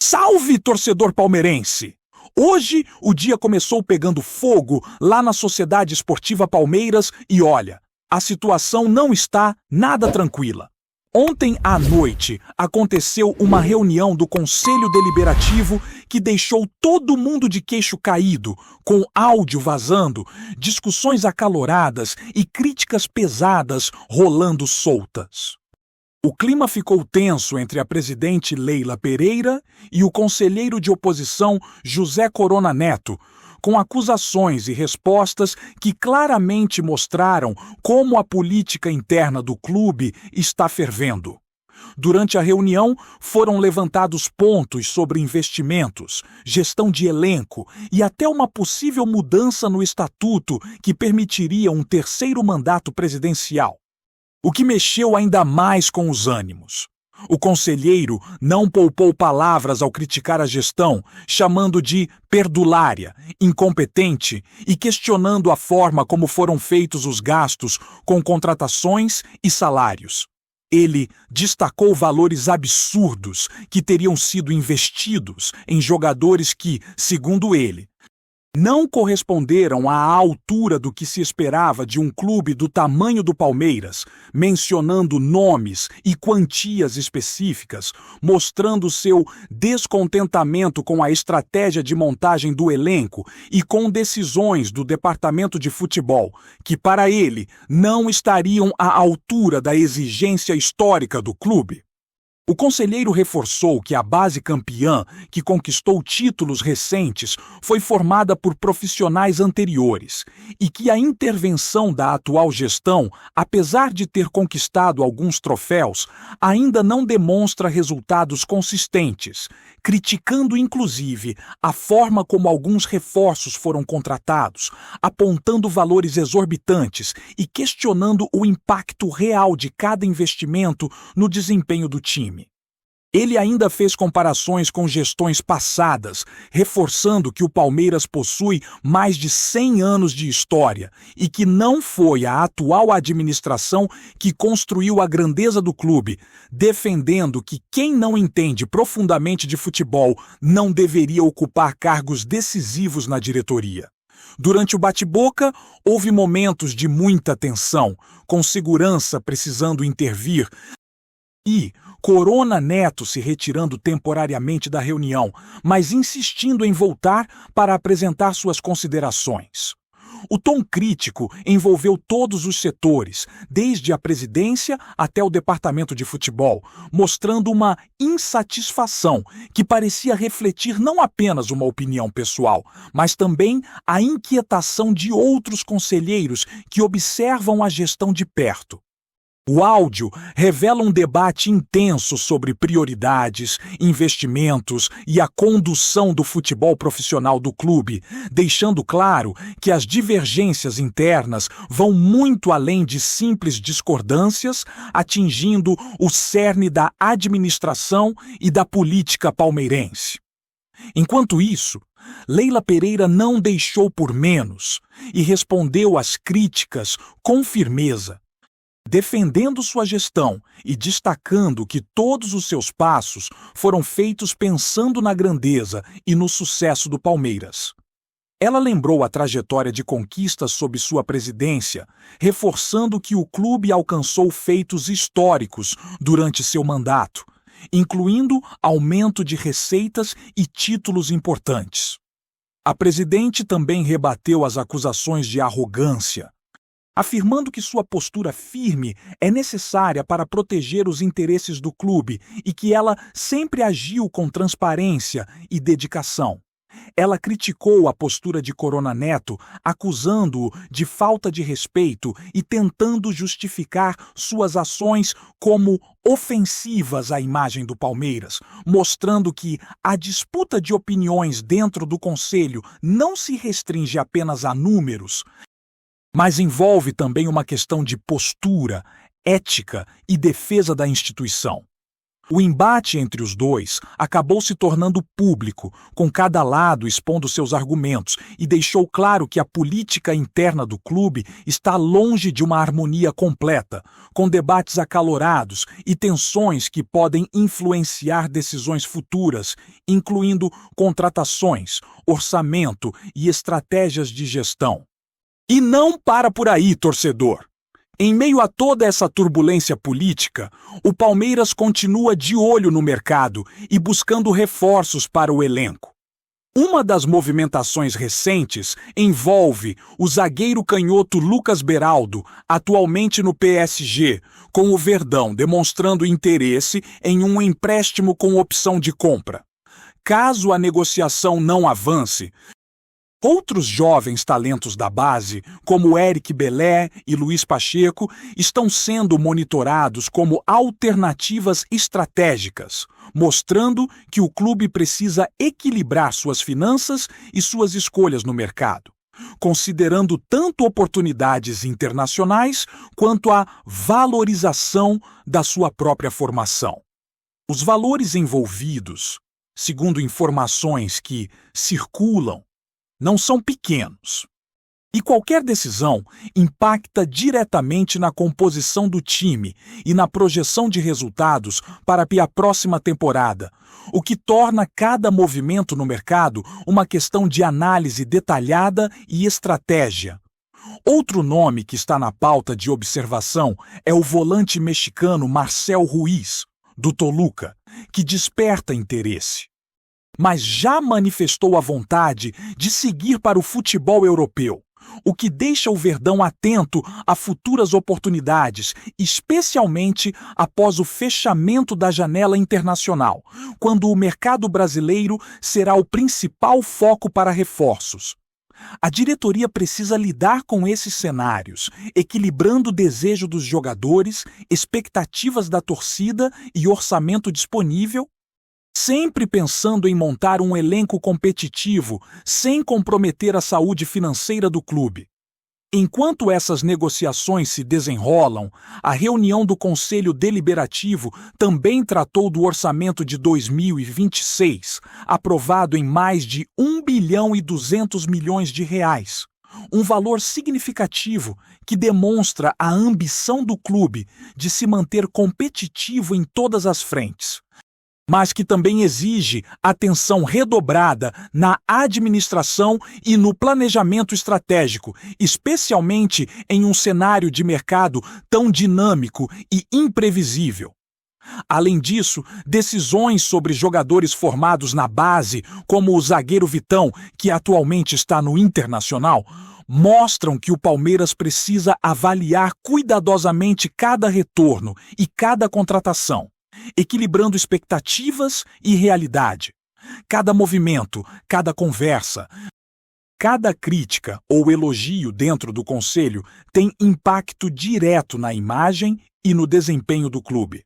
Salve, torcedor palmeirense! Hoje o dia começou pegando fogo lá na Sociedade Esportiva Palmeiras e olha, a situação não está nada tranquila. Ontem à noite aconteceu uma reunião do Conselho Deliberativo que deixou todo mundo de queixo caído, com áudio vazando, discussões acaloradas e críticas pesadas rolando soltas. O clima ficou tenso entre a presidente Leila Pereira e o conselheiro de oposição José Corona Neto, com acusações e respostas que claramente mostraram como a política interna do clube está fervendo. Durante a reunião, foram levantados pontos sobre investimentos, gestão de elenco e até uma possível mudança no estatuto que permitiria um terceiro mandato presidencial. O que mexeu ainda mais com os ânimos. O conselheiro não poupou palavras ao criticar a gestão, chamando de perdulária, incompetente e questionando a forma como foram feitos os gastos com contratações e salários. Ele destacou valores absurdos que teriam sido investidos em jogadores que, segundo ele, não corresponderam à altura do que se esperava de um clube do tamanho do Palmeiras, mencionando nomes e quantias específicas, mostrando seu descontentamento com a estratégia de montagem do elenco e com decisões do departamento de futebol, que para ele não estariam à altura da exigência histórica do clube. O conselheiro reforçou que a base campeã, que conquistou títulos recentes, foi formada por profissionais anteriores e que a intervenção da atual gestão, apesar de ter conquistado alguns troféus, ainda não demonstra resultados consistentes, criticando inclusive a forma como alguns reforços foram contratados, apontando valores exorbitantes e questionando o impacto real de cada investimento no desempenho do time. Ele ainda fez comparações com gestões passadas, reforçando que o Palmeiras possui mais de 100 anos de história e que não foi a atual administração que construiu a grandeza do clube, defendendo que quem não entende profundamente de futebol não deveria ocupar cargos decisivos na diretoria. Durante o bate-boca, houve momentos de muita tensão, com segurança precisando intervir e Corona Neto se retirando temporariamente da reunião, mas insistindo em voltar para apresentar suas considerações. O tom crítico envolveu todos os setores, desde a presidência até o departamento de futebol, mostrando uma insatisfação que parecia refletir não apenas uma opinião pessoal, mas também a inquietação de outros conselheiros que observam a gestão de perto. O áudio revela um debate intenso sobre prioridades, investimentos e a condução do futebol profissional do clube, deixando claro que as divergências internas vão muito além de simples discordâncias, atingindo o cerne da administração e da política palmeirense. Enquanto isso, Leila Pereira não deixou por menos e respondeu às críticas com firmeza, defendendo sua gestão e destacando que todos os seus passos foram feitos pensando na grandeza e no sucesso do Palmeiras. Ela lembrou a trajetória de conquistas sob sua presidência, reforçando que o clube alcançou feitos históricos durante seu mandato, incluindo aumento de receitas e títulos importantes. A presidente também rebateu as acusações de arrogância, afirmando que sua postura firme é necessária para proteger os interesses do clube e que ela sempre agiu com transparência e dedicação. Ela criticou a postura de Corona Neto, acusando-o de falta de respeito e tentando justificar suas ações como ofensivas à imagem do Palmeiras, mostrando que a disputa de opiniões dentro do conselho não se restringe apenas a números, mas envolve também uma questão de postura, ética e defesa da instituição. O embate entre os dois acabou se tornando público, com cada lado expondo seus argumentos, e deixou claro que a política interna do clube está longe de uma harmonia completa, com debates acalorados e tensões que podem influenciar decisões futuras, incluindo contratações, orçamento e estratégias de gestão. E não para por aí, torcedor! Em meio a toda essa turbulência política, o Palmeiras continua de olho no mercado e buscando reforços para o elenco. Uma das movimentações recentes envolve o zagueiro canhoto Lucas Beraldo, atualmente no PSG, com o Verdão demonstrando interesse em um empréstimo com opção de compra. Caso a negociação não avance, outros jovens talentos da base, como Eric Belé e Luiz Pacheco, estão sendo monitorados como alternativas estratégicas, mostrando que o clube precisa equilibrar suas finanças e suas escolhas no mercado, considerando tanto oportunidades internacionais quanto a valorização da sua própria formação. Os valores envolvidos, segundo informações que circulam, não são pequenos. E qualquer decisão impacta diretamente na composição do time e na projeção de resultados para a próxima temporada, o que torna cada movimento no mercado uma questão de análise detalhada e estratégia. Outro nome que está na pauta de observação é o volante mexicano Marcel Ruiz, do Toluca, que desperta interesse, mas já manifestou a vontade de seguir para o futebol europeu, o que deixa o Verdão atento a futuras oportunidades, especialmente após o fechamento da janela internacional, quando o mercado brasileiro será o principal foco para reforços. A diretoria precisa lidar com esses cenários, equilibrando o desejo dos jogadores, expectativas da torcida e orçamento disponível, sempre pensando em montar um elenco competitivo sem comprometer a saúde financeira do clube. Enquanto essas negociações se desenrolam, a reunião do Conselho Deliberativo também tratou do orçamento de 2026, aprovado em mais de 1 bilhão e 200 milhões de reais. Um valor significativo que demonstra a ambição do clube de se manter competitivo em todas as frentes, mas que também exige atenção redobrada na administração e no planejamento estratégico, especialmente em um cenário de mercado tão dinâmico e imprevisível. Além disso, decisões sobre jogadores formados na base, como o zagueiro Vitão, que atualmente está no Internacional, mostram que o Palmeiras precisa avaliar cuidadosamente cada retorno e cada contratação, equilibrando expectativas e realidade. Cada movimento, cada conversa, cada crítica ou elogio dentro do conselho tem impacto direto na imagem e no desempenho do clube.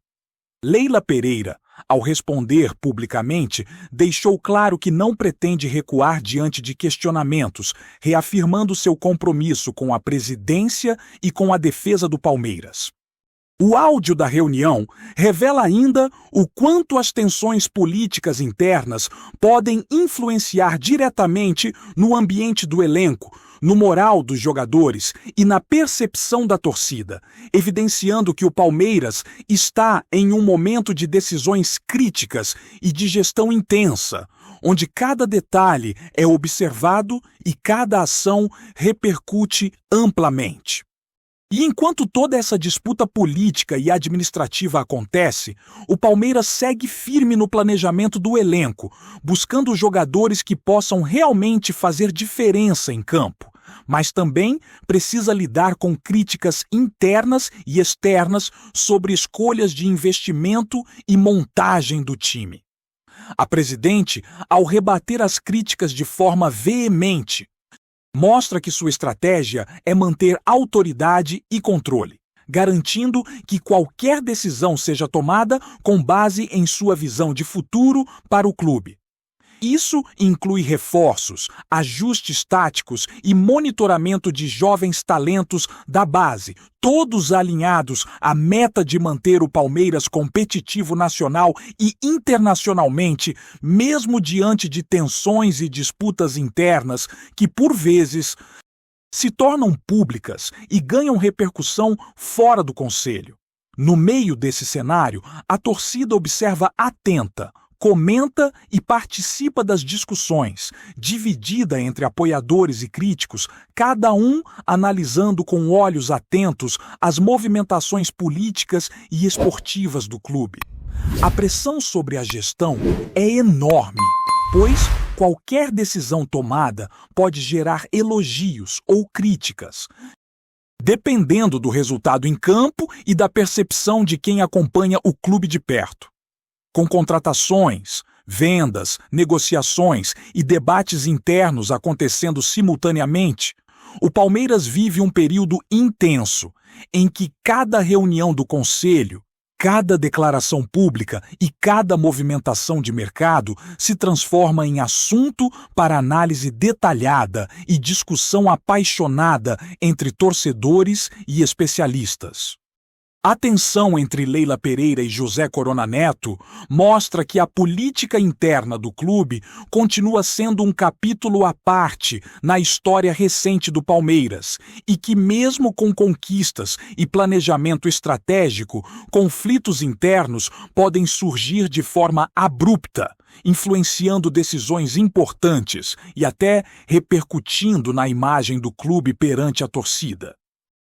Leila Pereira, ao responder publicamente, deixou claro que não pretende recuar diante de questionamentos, reafirmando seu compromisso com a presidência e com a defesa do Palmeiras. O áudio da reunião revela ainda o quanto as tensões políticas internas podem influenciar diretamente no ambiente do elenco, no moral dos jogadores e na percepção da torcida, evidenciando que o Palmeiras está em um momento de decisões críticas e de gestão intensa, onde cada detalhe é observado e cada ação repercute amplamente. E enquanto toda essa disputa política e administrativa acontece, o Palmeiras segue firme no planejamento do elenco, buscando jogadores que possam realmente fazer diferença em campo, mas também precisa lidar com críticas internas e externas sobre escolhas de investimento e montagem do time. A presidente, ao rebater as críticas de forma veemente, mostra que sua estratégia é manter autoridade e controle, garantindo que qualquer decisão seja tomada com base em sua visão de futuro para o clube. Isso inclui reforços, ajustes táticos e monitoramento de jovens talentos da base, todos alinhados à meta de manter o Palmeiras competitivo nacional e internacionalmente, mesmo diante de tensões e disputas internas que, por vezes, se tornam públicas e ganham repercussão fora do conselho. No meio desse cenário, a torcida observa atenta, comenta e participa das discussões, dividida entre apoiadores e críticos, cada um analisando com olhos atentos as movimentações políticas e esportivas do clube. A pressão sobre a gestão é enorme, pois qualquer decisão tomada pode gerar elogios ou críticas, dependendo do resultado em campo e da percepção de quem acompanha o clube de perto. Com contratações, vendas, negociações e debates internos acontecendo simultaneamente, o Palmeiras vive um período intenso em que cada reunião do conselho, cada declaração pública e cada movimentação de mercado se transforma em assunto para análise detalhada e discussão apaixonada entre torcedores e especialistas. A tensão entre Leila Pereira e José Corona Neto mostra que a política interna do clube continua sendo um capítulo à parte na história recente do Palmeiras e que, mesmo com conquistas e planejamento estratégico, conflitos internos podem surgir de forma abrupta, influenciando decisões importantes e até repercutindo na imagem do clube perante a torcida.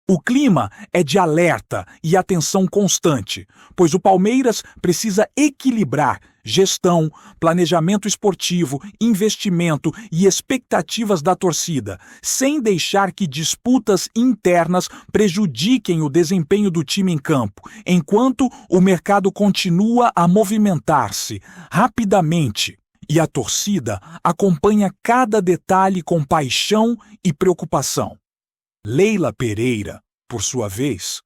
O clima é de alerta e atenção constante, pois o Palmeiras precisa equilibrar gestão, planejamento esportivo, investimento e expectativas da torcida, sem deixar que disputas internas prejudiquem o desempenho do time em campo, enquanto o mercado continua a movimentar-se rapidamente e a torcida acompanha cada detalhe com paixão e preocupação. Leila Pereira, por sua vez,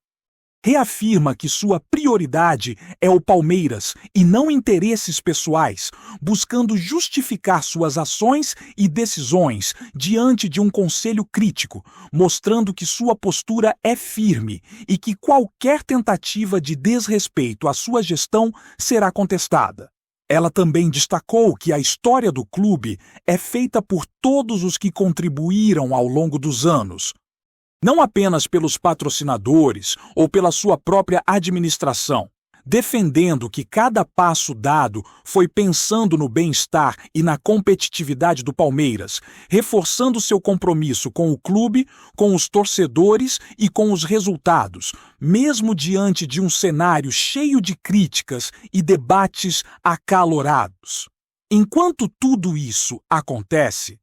reafirma que sua prioridade é o Palmeiras e não interesses pessoais, buscando justificar suas ações e decisões diante de um conselho crítico, mostrando que sua postura é firme e que qualquer tentativa de desrespeito à sua gestão será contestada. Ela também destacou que a história do clube é feita por todos os que contribuíram ao longo dos anos, não apenas pelos patrocinadores ou pela sua própria administração, defendendo que cada passo dado foi pensando no bem-estar e na competitividade do Palmeiras, reforçando seu compromisso com o clube, com os torcedores e com os resultados, mesmo diante de um cenário cheio de críticas e debates acalorados. Enquanto tudo isso acontece,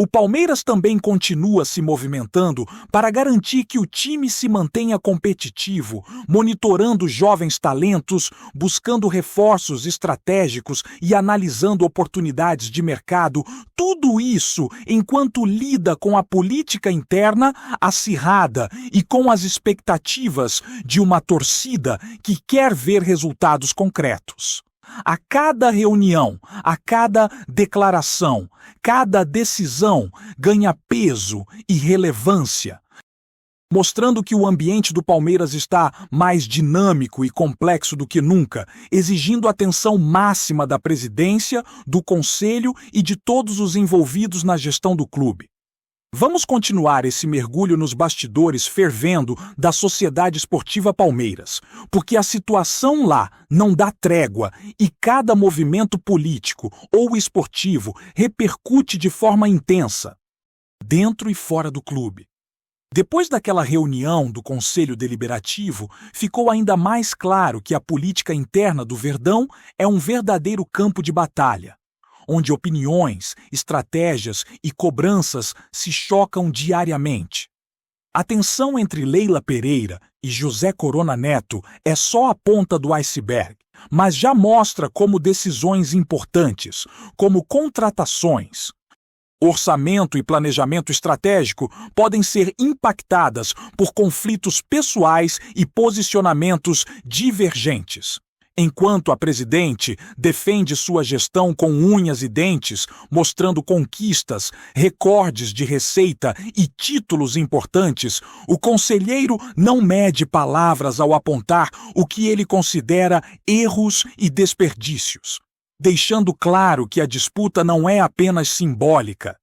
o Palmeiras também continua se movimentando para garantir que o time se mantenha competitivo, monitorando jovens talentos, buscando reforços estratégicos e analisando oportunidades de mercado. Tudo isso enquanto lida com a política interna acirrada e com as expectativas de uma torcida que quer ver resultados concretos. A cada reunião, a cada declaração, cada decisão ganha peso e relevância, mostrando que o ambiente do Palmeiras está mais dinâmico e complexo do que nunca, exigindo atenção máxima da presidência, do conselho e de todos os envolvidos na gestão do clube. Vamos continuar esse mergulho nos bastidores fervendo da Sociedade Esportiva Palmeiras, porque a situação lá não dá trégua e cada movimento político ou esportivo repercute de forma intensa, dentro e fora do clube. Depois daquela reunião do Conselho Deliberativo, ficou ainda mais claro que a política interna do Verdão é um verdadeiro campo de batalha, onde opiniões, estratégias e cobranças se chocam diariamente. A tensão entre Leila Pereira e José Corona Neto é só a ponta do iceberg, mas já mostra como decisões importantes, como contratações, orçamento e planejamento estratégico podem ser impactadas por conflitos pessoais e posicionamentos divergentes. Enquanto a presidente defende sua gestão com unhas e dentes, mostrando conquistas, recordes de receita e títulos importantes, o conselheiro não mede palavras ao apontar o que ele considera erros e desperdícios, deixando claro que a disputa não é apenas simbólica,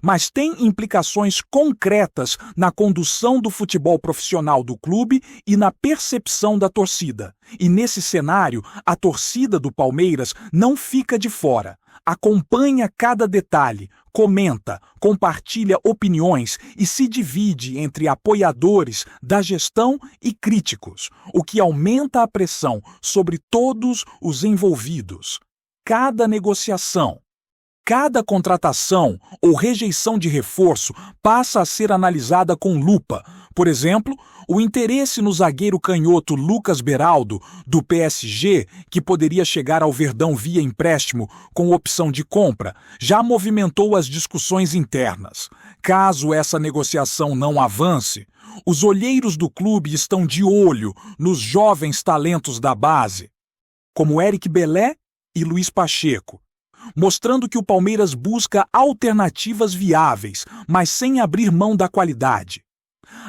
mas tem implicações concretas na condução do futebol profissional do clube e na percepção da torcida. E nesse cenário, a torcida do Palmeiras não fica de fora. Acompanha cada detalhe, comenta, compartilha opiniões e se divide entre apoiadores da gestão e críticos, o que aumenta a pressão sobre todos os envolvidos. Cada negociação, cada contratação ou rejeição de reforço passa a ser analisada com lupa. Por exemplo, o interesse no zagueiro canhoto Lucas Beraldo, do PSG, que poderia chegar ao Verdão via empréstimo com opção de compra, já movimentou as discussões internas. Caso essa negociação não avance, os olheiros do clube estão de olho nos jovens talentos da base, como Eric Belé e Luiz Pacheco, mostrando que o Palmeiras busca alternativas viáveis, mas sem abrir mão da qualidade.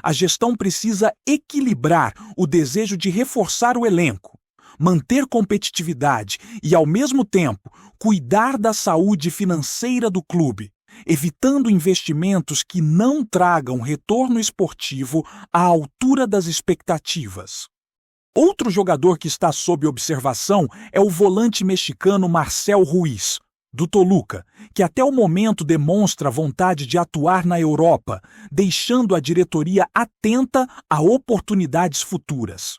A gestão precisa equilibrar o desejo de reforçar o elenco, manter competitividade e, ao mesmo tempo, cuidar da saúde financeira do clube, evitando investimentos que não tragam retorno esportivo à altura das expectativas. Outro jogador que está sob observação é o volante mexicano Marcel Ruiz, do Toluca, que até o momento demonstra vontade de atuar na Europa, deixando a diretoria atenta a oportunidades futuras.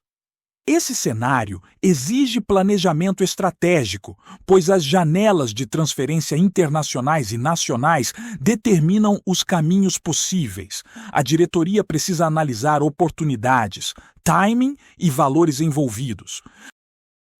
Esse cenário exige planejamento estratégico, pois as janelas de transferência internacionais e nacionais determinam os caminhos possíveis. A diretoria precisa analisar oportunidades, timing e valores envolvidos,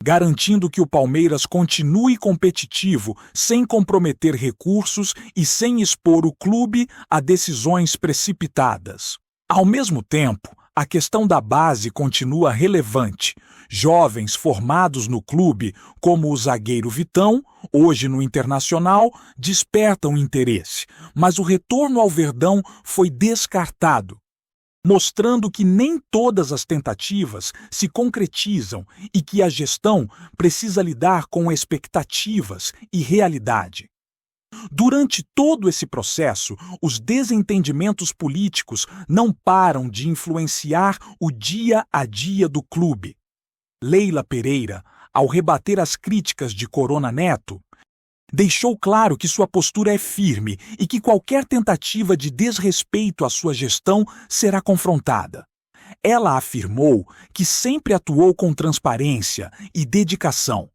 garantindo que o Palmeiras continue competitivo sem comprometer recursos e sem expor o clube a decisões precipitadas. Ao mesmo tempo, a questão da base continua relevante. Jovens formados no clube, como o zagueiro Vitão, hoje no Internacional, despertam interesse, mas o retorno ao Verdão foi descartado, mostrando que nem todas as tentativas se concretizam e que a gestão precisa lidar com expectativas e realidade. Durante todo esse processo, os desentendimentos políticos não param de influenciar o dia a dia do clube. Leila Pereira, ao rebater as críticas de Corona Neto, deixou claro que sua postura é firme e que qualquer tentativa de desrespeito à sua gestão será confrontada. Ela afirmou que sempre atuou com transparência e dedicação,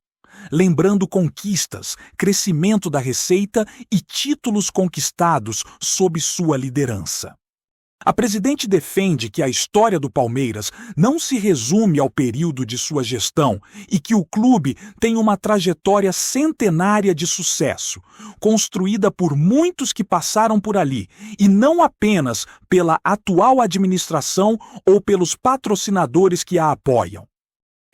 lembrando conquistas, crescimento da receita e títulos conquistados sob sua liderança. A presidente defende que a história do Palmeiras não se resume ao período de sua gestão e que o clube tem uma trajetória centenária de sucesso, construída por muitos que passaram por ali, e não apenas pela atual administração ou pelos patrocinadores que a apoiam.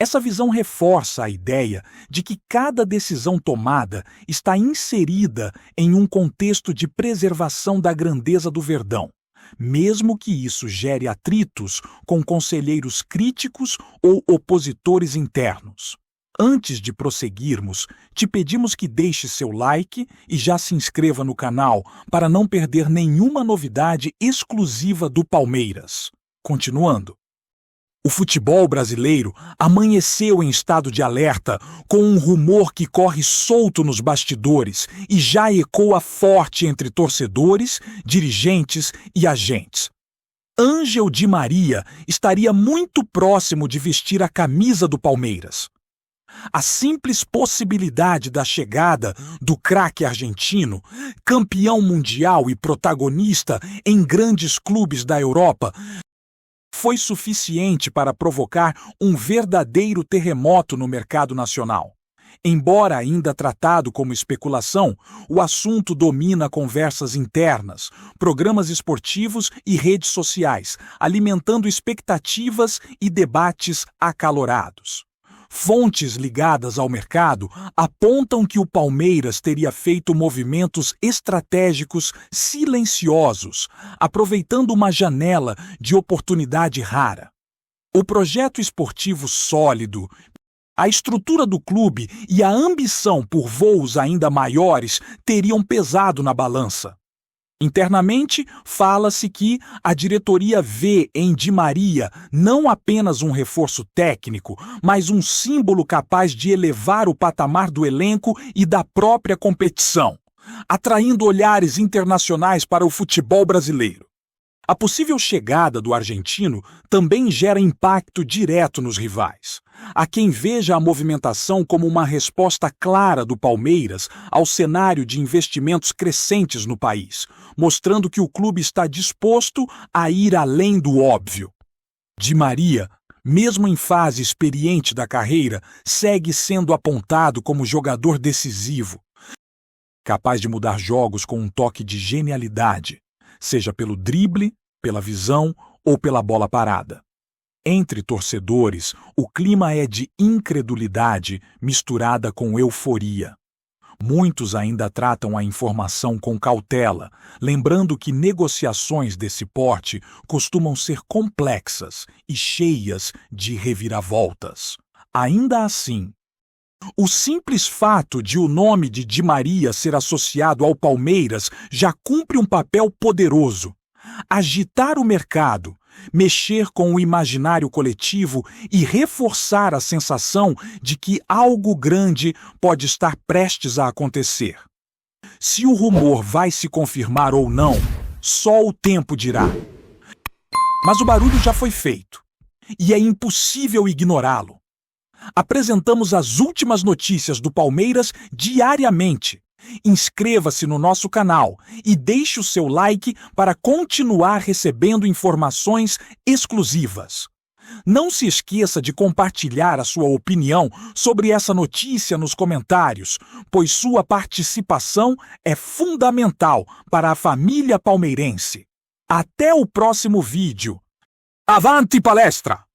Essa visão reforça a ideia de que cada decisão tomada está inserida em um contexto de preservação da grandeza do Verdão, mesmo que isso gere atritos com conselheiros críticos ou opositores internos. Antes de prosseguirmos, te pedimos que deixe seu like e já se inscreva no canal para não perder nenhuma novidade exclusiva do Palmeiras. Continuando. O futebol brasileiro amanheceu em estado de alerta com um rumor que corre solto nos bastidores e já ecoa forte entre torcedores, dirigentes e agentes. Ângel Di Maria estaria muito próximo de vestir a camisa do Palmeiras. A simples possibilidade da chegada do craque argentino, campeão mundial e protagonista em grandes clubes da Europa, foi suficiente para provocar um verdadeiro terremoto no mercado nacional. Embora ainda tratado como especulação, o assunto domina conversas internas, programas esportivos e redes sociais, alimentando expectativas e debates acalorados. Fontes ligadas ao mercado apontam que o Palmeiras teria feito movimentos estratégicos silenciosos, aproveitando uma janela de oportunidade rara. O projeto esportivo sólido, a estrutura do clube e a ambição por voos ainda maiores teriam pesado na balança. Internamente, fala-se que a diretoria vê em Di Maria não apenas um reforço técnico, mas um símbolo capaz de elevar o patamar do elenco e da própria competição, atraindo olhares internacionais para o futebol brasileiro. A possível chegada do argentino também gera impacto direto nos rivais. Há quem veja a movimentação como uma resposta clara do Palmeiras ao cenário de investimentos crescentes no país, mostrando que o clube está disposto a ir além do óbvio. Di Maria, mesmo em fase experiente da carreira, segue sendo apontado como jogador decisivo, capaz de mudar jogos com um toque de genialidade, seja pelo drible, pela visão ou pela bola parada. Entre torcedores, o clima é de incredulidade misturada com euforia. Muitos ainda tratam a informação com cautela, lembrando que negociações desse porte costumam ser complexas e cheias de reviravoltas. Ainda assim, o simples fato de o nome de Di Maria ser associado ao Palmeiras já cumpre um papel poderoso. Agitar o mercado, mexer com o imaginário coletivo e reforçar a sensação de que algo grande pode estar prestes a acontecer. Se o rumor vai se confirmar ou não, só o tempo dirá. Mas o barulho já foi feito, e é impossível ignorá-lo. Apresentamos as últimas notícias do Palmeiras diariamente. Inscreva-se no nosso canal e deixe o seu like para continuar recebendo informações exclusivas. Não se esqueça de compartilhar a sua opinião sobre essa notícia nos comentários, pois sua participação é fundamental para a família palmeirense. Até o próximo vídeo. Avante palestra!